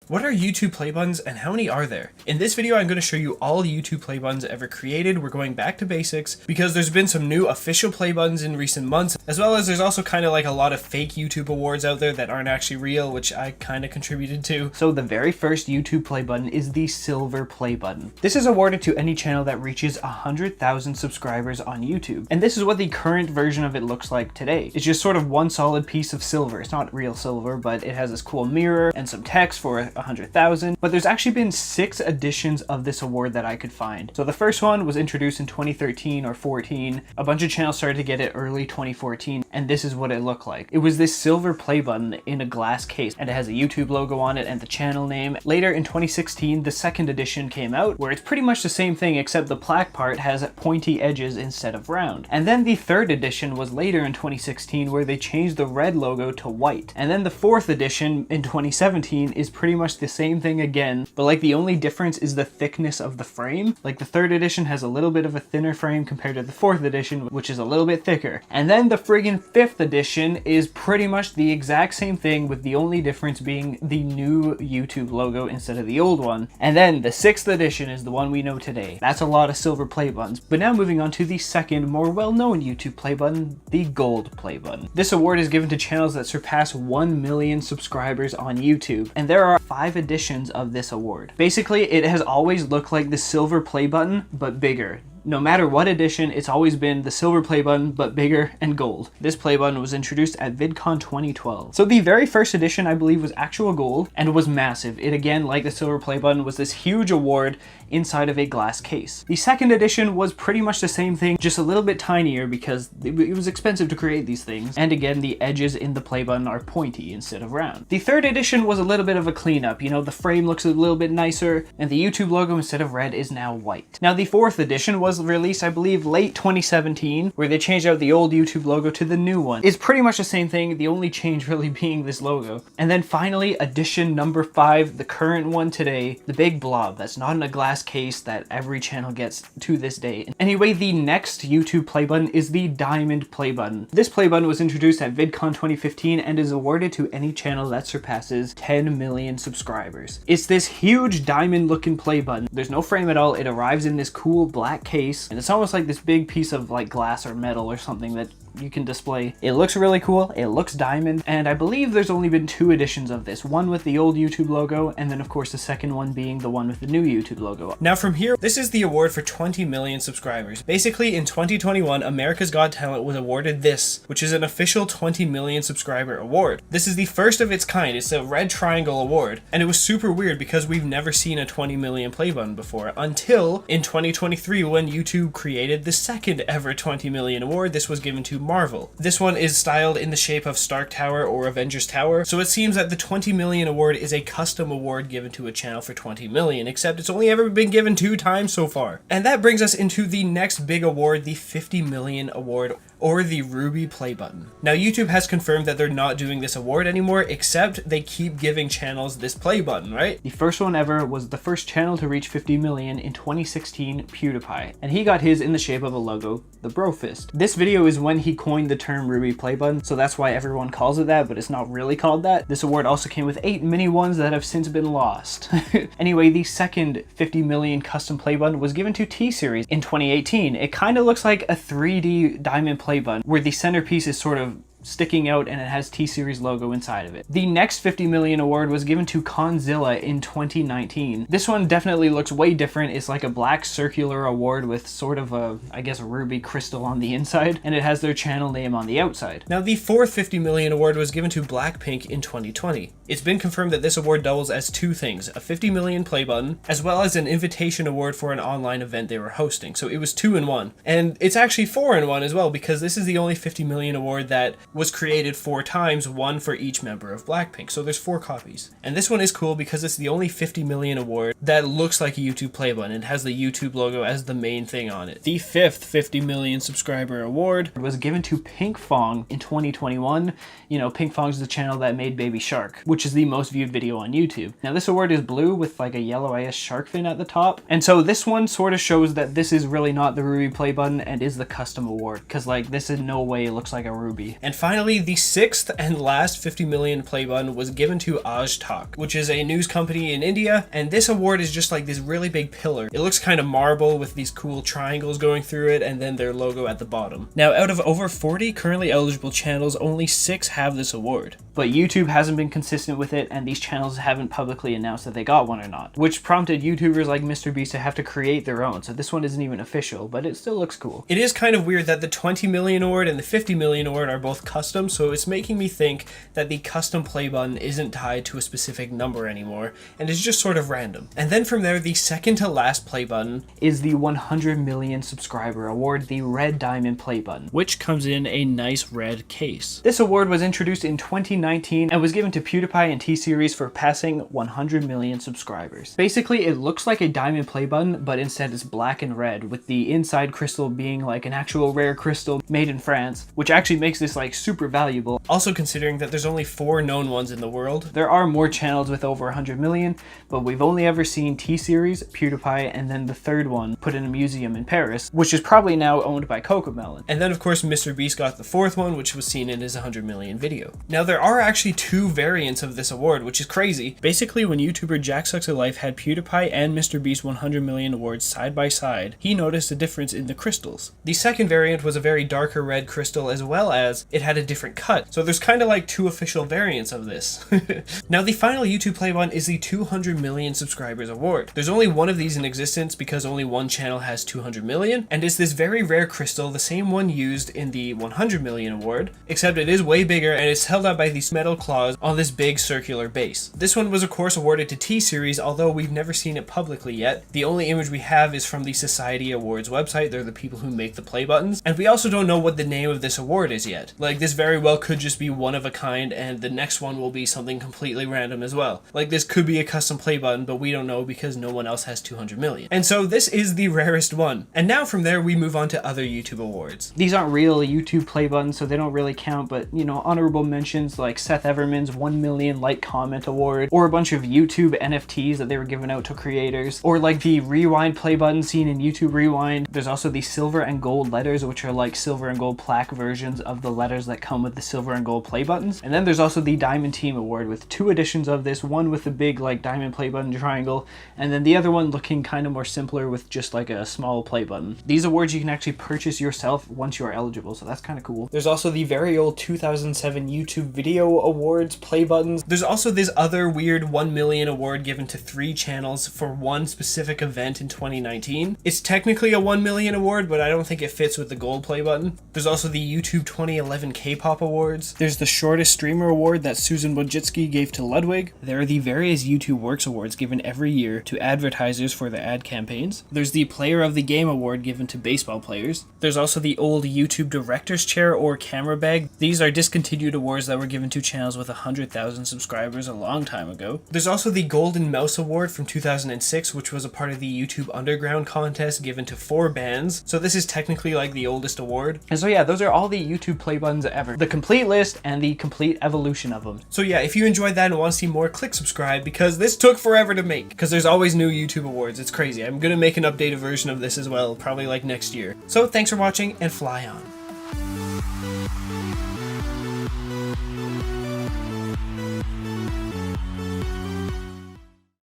What are YouTube play buttons and how many are there? In this video, I'm going to show you all YouTube play buttons ever created. We're going back to basics because there's been some new official play buttons in recent months, as well as there's also kind of like a lot of fake YouTube awards out there that aren't actually real, which I kind of contributed to. So the very first YouTube play button is the silver play button. This is awarded to any channel that reaches 100,000 subscribers on YouTube. And this is what the current version of it looks like today. It's just sort of one solid piece of silver. It's not real silver, but it has this cool mirror and some text for 100,000, but there's actually been 6 editions of this award that I could find. So the first one was introduced in 2013 or 14. A bunch of channels started to get it early 2014, and this is what it looked like. It was this silver play button in a glass case, and it has a YouTube logo on it and the channel name. Later in 2016, the second edition came out, where it's pretty much the same thing except the black part has pointy edges instead of round. And then the third edition was later in 2016, where they changed the red logo to white. And then the fourth edition in 2017 is pretty much the same thing again, but like the only difference is the thickness of the frame. Like the third edition has a little bit of a thinner frame compared to the fourth edition, which is a little bit thicker. And then the friggin' fifth edition is pretty much the exact same thing, with the only difference being the new YouTube logo instead of the old one. And then the sixth edition is the one we know today. That's a lot of silver play buttons. But now moving on to the second, more well-known YouTube play button, the gold play button. This award is given to channels that surpass 1 million subscribers on YouTube, and there are 5 editions of this award. Basically, it has always looked like the silver play button, but bigger. No matter what edition, it's always been the silver play button, but bigger and gold. This play button was introduced at VidCon 2012. So the very first edition, I believe, was actual gold and was massive. It, again, like the silver play button, was this huge award inside of a glass case. The second edition was pretty much the same thing, just a little bit tinier because it was expensive to create these things. And again, the edges in the play button are pointy instead of round. The third edition was a little bit of a cleanup. You know, the frame looks a little bit nicer, and the YouTube logo instead of red is now white. Now, the fourth edition was released, I believe, late 2017, where they changed out the old YouTube logo to the new one. It's pretty much the same thing, the only change really being this logo. And then finally, edition number 5, the current one today, the big blob that's not in a glass case that every channel gets to this day. Anyway, the next YouTube play button is the diamond play button. This play button was introduced at VidCon 2015 and is awarded to any channel that surpasses 10 million subscribers. It's this huge diamond looking play button. There's no frame at all. It arrives in this cool black case, and it's almost like this big piece of like glass or metal or something that you can display. It looks really cool, it looks diamond, and I believe there's only been 2 editions of this, one with the old YouTube logo, and then of course the second one being the one with the new YouTube logo. Now from here, this is the award for 20 million subscribers. Basically, in 2021, America's Got Talent was awarded this, which is an official 20 million subscriber award. This is the first of its kind. It's a red triangle award, and it was super weird because we've never seen a 20 million play button before until in 2023, when YouTube created the second ever 20 million award. This was given to Marvel. This one is styled in the shape of Stark Tower or Avengers Tower, so it seems that the 20 million award is a custom award given to a channel for 20 million, except it's only ever been given 2 times so far. And that brings us into the next big award, the 50 million award, or the Ruby play button. Now, YouTube has confirmed that they're not doing this award anymore, except they keep giving channels this play button, right? The first one ever was the first channel to reach 50 million in 2016, PewDiePie, and he got his in the shape of a logo, the bro fist. This video is when he coined the term Ruby play button, so that's why everyone calls it that, but it's not really called that. This award also came with 8 mini ones that have since been lost. Anyway, the second 50 million custom play button was given to T-Series in 2018. It kind of looks like a 3D diamond play button, where the centerpiece is sort of sticking out and it has T-Series logo inside of it. The next 50 million award was given to Conzilla in 2019. This one definitely looks way different. It's like a black circular award with sort of a, I guess, a ruby crystal on the inside, and it has their channel name on the outside. Now, the fourth 50 million award was given to Blackpink in 2020. It's been confirmed that this award doubles as 2 things, a 50 million play button, as well as an invitation award for an online event they were hosting. So it was 2 in 1. And it's actually 4 in 1 as well, because this is the only 50 million award that was created 4 times, 1 for each member of Blackpink. So there's 4 copies. And this one is cool because it's the only 50 million award that looks like a YouTube play button. It has the YouTube logo as the main thing on it. The 5th 50 million subscriber award was given to Pinkfong in 2021. You know, Pinkfong's the channel that made Baby Shark, which is the most viewed video on YouTube. Now, this award is blue with like a yellow-ish shark fin at the top. And so this one sort of shows that this is really not the Ruby play button and is the custom award, because like this in no way looks like a Ruby. And finally, the 6th and last 50 million play button was given to Aaj Tak, which is a news company in India, and this award is just like this really big pillar. It looks kind of marble with these cool triangles going through it and then their logo at the bottom. Now, out of over 40 currently eligible channels, only 6 have this award. But YouTube hasn't been consistent with it, and these channels haven't publicly announced that they got one or not, which prompted YouTubers like MrBeast to have to create their own, so this one isn't even official, but it still looks cool. It is kind of weird that the 20 million award and the 50 million award are both custom, so it's making me think that the custom play button isn't tied to a specific number anymore, and is just sort of random. And then from there, the second to last play button is the 100 million subscriber award, the red diamond play button, which comes in a nice red case. This award was introduced in 2019 and was given to PewDiePie and T-Series for passing 100 million subscribers. Basically, it looks like a diamond play button, but instead it's black and red, with the inside crystal being like an actual rare crystal made in France, which actually makes this like super valuable. Also considering that there's only 4 known ones in the world. There are more channels with over 100 million, but we've only ever seen T-Series, PewDiePie, and then the third one put in a museum in Paris, which is probably now owned by Cocomelon. And then of course MrBeast got the 4th one, which was seen in his 100 million video. Now there are actually 2 variants of this award, which is crazy. Basically, when YouTuber JackSucksALife had PewDiePie and MrBeast 100 million awards side by side, he noticed a difference in the crystals. The second variant was a very darker red crystal, as well as it had a different cut. So there's kind of like 2 official variants of this. Now the final YouTube play button is the 200 million subscribers award. There's only one of these in existence because only one channel has 200 million, and it's this very rare crystal, the same one used in the 100 million award, except it is way bigger and it's held up by these metal claws on this big circular base. This one was of course awarded to T-Series, although we've never seen it publicly yet. The only image we have is from the Society Awards website. They're the people who make the play buttons, and we also don't know what the name of this award is yet. Like, this very well could just be one of a kind, and the next one will be something completely random as well. Like, this could be a custom play button, but we don't know because no one else has 200 million. And so this is the rarest one. And now from there we move on to other YouTube awards. These aren't real YouTube play buttons, so they don't really count, but you know, honorable mentions like Seth Everman's 1 million like comment award, or a bunch of YouTube NFTs that they were giving out to creators, or like the rewind play button seen in YouTube Rewind. There's also the silver and gold letters, which are like silver and gold plaque versions of the letters that come with the silver and gold play buttons. And then there's also the Diamond Team Award with 2 editions of this, one with the big like diamond play button triangle, and then the other one looking kind of more simpler with just like a small play button. These awards you can actually purchase yourself once you are eligible, so that's kind of cool. There's also the very old 2007 YouTube Video Awards play buttons. There's also this other weird 1 million award given to 3 channels for one specific event in 2019. It's technically a 1 million award, but I don't think it fits with the gold play button. There's also the YouTube 2011 K-pop awards. There's the shortest streamer award that Susan Wojcicki gave to Ludwig. There are the various YouTube Works awards given every year to advertisers for their ad campaigns. There's the Player of the Game award given to baseball players. There's also the old YouTube Director's Chair or Camera Bag. These are discontinued awards that were given to channels with 100,000 subscribers a long time ago. There's also the Golden Mouse Award from 2006, which was a part of the YouTube Underground contest given to 4 bands. So this is technically like the oldest award. And so yeah, those are all the YouTube play buttons ever. The complete list and the complete evolution of them. So yeah, if you enjoyed that and want to see more, click subscribe, because this took forever to make, because there's always new YouTube awards. It's crazy. I'm gonna make an updated version of this as well, probably like next year. So thanks for watching, and fly on.